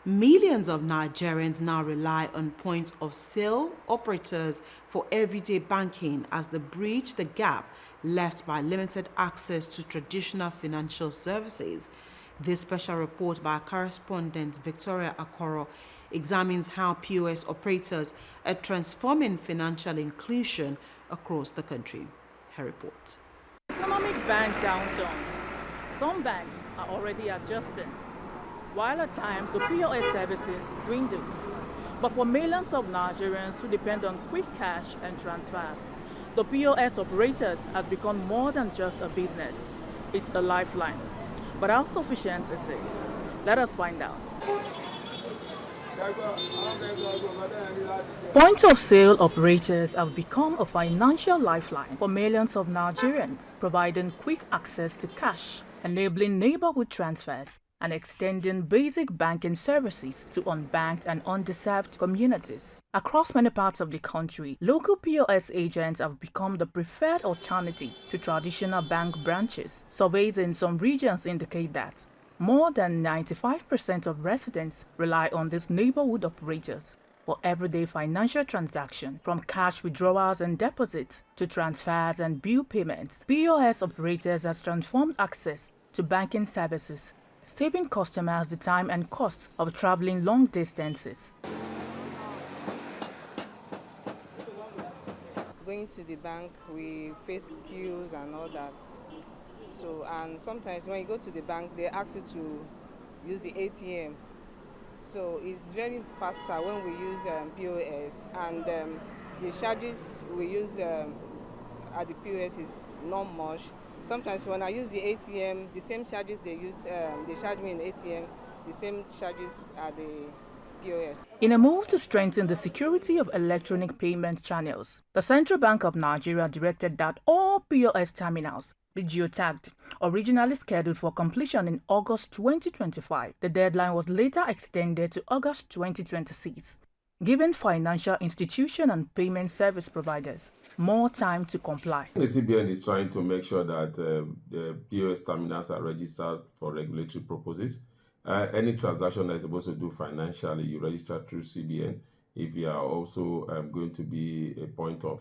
Millions of Nigerians now rely on point of sale operators for everyday banking as they bridge the gap left by limited access to traditional financial services. This special report by correspondent Victoria Akoro examines how POS operators are transforming financial inclusion across the country. Her report. Economic bank downturn. Some banks are already adjusting, while at times the POS services dwindle. But for millions of Nigerians who depend on quick cash and transfers, the POS operators have become more than just a business. It's a lifeline. But how sufficient is it? Let us find out. Point of sale operators have become a financial lifeline for millions of Nigerians, providing quick access to cash, enabling neighborhood transfers, and extending basic banking services to unbanked and underserved communities. Across many parts of the country, local POS agents have become the preferred alternative to traditional bank branches. Surveys in some regions indicate that more than 95% of residents rely on these neighborhood operators for everyday financial transactions, from cash withdrawals and deposits to transfers and bill payments. POS operators have transformed access to banking services, saving customers the time and cost of traveling long distances. Going to the bank, we face queues and all that. So, and sometimes when you go to the bank, they ask you to use the ATM. So it's very faster when we use POS, and the charges we use at the POS is not much. Sometimes when I use the ATM, the same charges they charge me in the ATM, the same charges at the POS. In a move to strengthen the security of electronic payment channels, the Central Bank of Nigeria directed that all POS terminals be geotagged, originally scheduled for completion in August 2025. The deadline was later extended to August 2026, giving financial institutions and payment service providers more time to comply. The CBN is trying to make sure that the POS terminals are registered for regulatory purposes. Any transaction that is supposed to do financially, you register through CBN. If you are also going to be a point of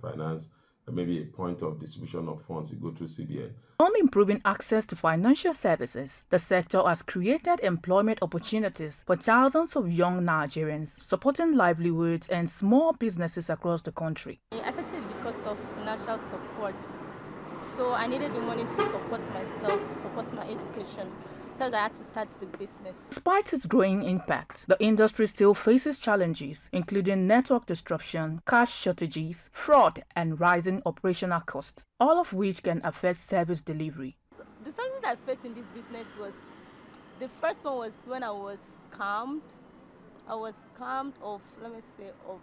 finance, maybe a point of distribution of funds, you go to CBN. On improving access to financial services, the sector has created employment opportunities for thousands of young Nigerians, supporting livelihoods and small businesses across the country. I started it because of financial support. So I needed the money to support myself, to support my education. So I had to start the business. Despite its growing impact, the industry still faces challenges, including network disruption, cash shortages, fraud, and rising operational costs, all of which can affect service delivery. The challenges I faced in this business was, the first one was when I was scammed. I was scammed of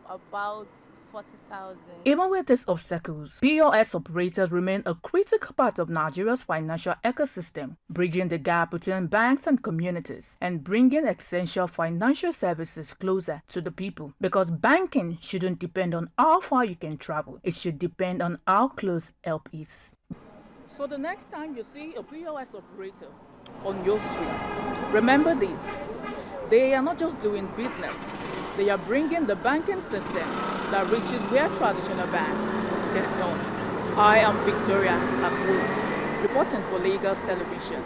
about 40,000. Even with these obstacles, POS operators remain a critical part of Nigeria's financial ecosystem, bridging the gap between banks and communities and bringing essential financial services closer to the people. Because banking shouldn't depend on how far you can travel, it should depend on how close help is. So the next time you see a POS operator on your streets, remember this: they are not just doing business, they are bringing the banking system that reaches where traditional banks cannot. I am Victoria Akuru, reporting for Lagos Television.